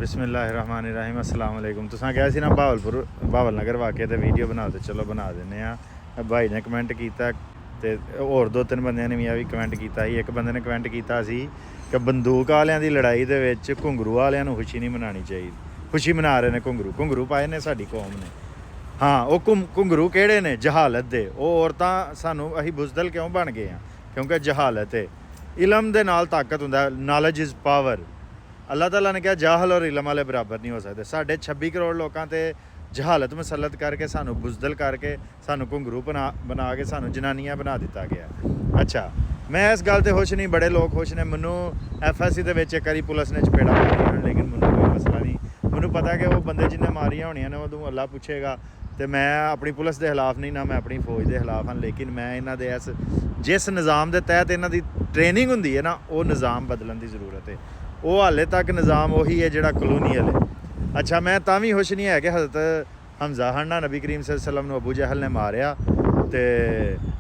बिस्मिल्लाहिर्रहमानिर्रहीम अस्सलाम वालेकुम। तुसां कहा सी ना भावल नगर वाक़े ते वीडियो बना दे, चलो बना दिंदे आ। भाई ने कमेंट किया ते होर दो तीन बंदियां ने भी कमेंट किया ही। एक बंदे ने कमेंट किया सी कि बंदूक वालियां दी लड़ाई दे विच घुंगरू वालियां नूं खुशी नहीं मनानी चाहिए। खुशी मना रहे ने घुंगरू पाए ने साडी कौम ने। हाँ, वो घुंगरू किहड़े ने? जहालत दे। वो औरतां सानूं असीं बुज़दल क्यों बन गए हैं? क्योंकि जहालत है। इलम दे नाल ताकत हुंदा, नॉलेज इज़ पावर। अल्लाह ताला ने कहा जाहल और इलम वाले बराबर नहीं हो सकते। साढ़े 26 करोड़ लोगों ते जहालत मुसलत करके सानू बुज़दल करके सानू घुंगरू बना के सानू जनानियां बना दिता गया। अच्छा, मैं इस गल ते खुश नहीं, बड़े लोग खुश ने। मैनू FSC दे विच एक बारी पुलिस ने चपेड़ा मारियां, लेकिन मैनू कोई मसला नहीं। मैनू पता कि वो बंदे जिन्हें मारियां होनियां ने उदों अल्लाह पुछेगा। तो मैं अपनी पुलिस के खिलाफ नहीं ना मैं अपनी फौज के खिलाफ हाँ, लेकिन मैं इन्हां दे जिस निज़ाम के तहत इन्हां दी ट्रेनिंग हुंदी है ना, वो निज़ाम बदलने की ज़रूरत है। वो हाले तक निज़ाम उही है जिहड़ा कलोनीअल है। अच्छा, मैं तां भी खुश नहीं है कि हज़रत हमज़ा हन्ना नबी करीम सल्लल्लाहु अलैहि वसल्लम नूं अबू जहल ने मारिया ते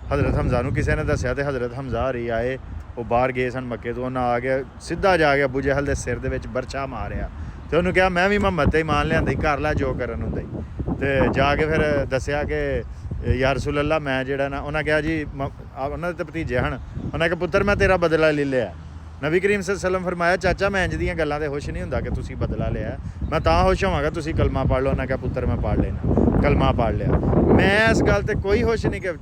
हज़रत हमज़ा नूं किसी ने दस्सिया ते हज़रत हमज़ा हरी आए, वो बाहर गए सन मक्के तो, उन्हें आ गया सीधा जाके अबू जहल के सिर दे विच बरछा मारिया ते उन्होंने कहा मैं भी मुहम्मद ते ईमान लियांदा, कर लै जो करन हुंदा ते जाके फिर दस्सिया कि या रसूल अल्लाह मैं जिहड़ा ना, उन्हें कहा जी उन्होंने तो भतीजे हन, उन्हें कहा पुत्तर मैं तेरा बदला ले लिया। नबी करीम सल्लल्लाहु अलैहि वसल्लम फरमाया चाचा मैं इंज दियां गल्लां ते खुश नहीं हुंदा कि तुसीं बदला लिया, मैं तां खुश होवांगा तुसीं कलमा पढ़ लो। उन्हें कहा पुत्तर मैं पढ़ लेना, कलमा पढ़ लिया। मैं इस गल ते कोई खुश नहीं कि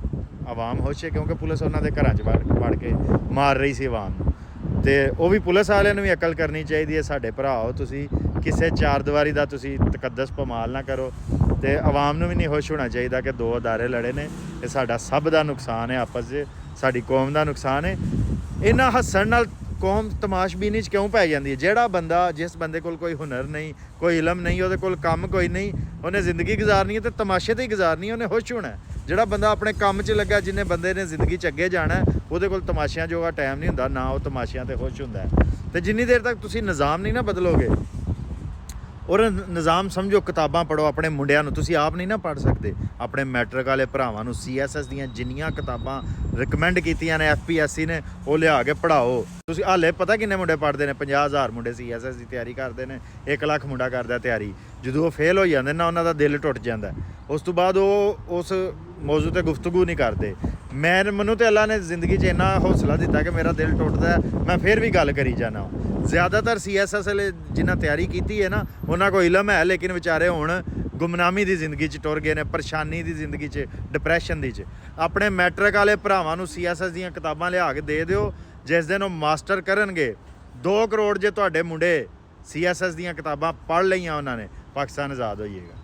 आवाम खुश है, क्योंकि पुलिस उन्होंने दे घरां च वड़ के मार रही सी आवाम नूं। ते वो भी पुलिस वालियां नूं भी अकल करनी चाहिए है। साडे भराओ तुसीं किसी चार दीवारी का तुसीं तकद्दस पमाल ना करो। तो आवाम नूं भी नहीं खुश होना चाहिए कि दो अदारे लड़े ने। ये साडा सब दा नुकसान है, आपस च साडी कौम दा नुकसान है। इन्हां हस्सण नाल कौम तमाशबीनी च क्यों पै जाती है? जिहड़ा बंदा जिस बंदे कोल कोई हुनर नहीं, कोई इलम नहीं, उहदे कोल कम कोई नहीं, उन्हें जिंदगी गुजारनी है तो तमाशे ते ही गुजारनी है, उन्हें खुश होना है। जिहड़ा बंदा अपने काम च लग्गा, जिन्हें बंदे ने जिंदगी च अगे जाना है, उहदे कोल तमाशियां जोगा टाइम नहीं हुंदा, ना वो तमाशियां ते खुश हुंदा है। तो जिन्नी देर तक तुसीं निज़ाम नहीं ना बदलोगे, और निज़ाम समझो किताबां पढ़ो अपने मुंडियां नूं, तुसीं आप नहीं ना पढ़ सकते। अपने मैट्रिक वाले भरावां नूं CSS दीयां जिन्नियां किताबां रिकमेंड कीतियां ने FPSC ने, वो लिया के पढ़ाओ। तुसीं हाले पता किन्ने मुंडे पढ़ते हैं? 50,000 मुंडे CSS की तैयारी करते हैं, 1 लाख मुंडा करता तैयारी। जो वो फेल हो जाते ना, उन्हों का दिल टुट जाता है। उस तो बाद वो उस मौजू ते गुफ्तगू नहीं करते। मैनू तो अल्लाह ने जिंदगी च इन्ना हौसला दिता कि मेरा दिल टुटता है, मैं फिर भी गल करी जाना। ज़्यादातर CSS वाले जिन्हें तैयारी की है ना, उन्होंने को इलम है, लेकिन बेचारे हुण गुमनामी की जिंदगी च टुर गए ने, परेशानी की जिंदगी च, डिप्रैशन दी च। अपने मैट्रिक वाले भरावां नूं CSS दीयां किताबां लिया के दे दिओ, जिस दिन वो मास्टर करनगे 2 करोड़ जे तुहाडे मुंडे CSS दीयां किताबां पढ़ लईयां उन्होंने, पाकिस्तान आज़ाद हो जाएगा।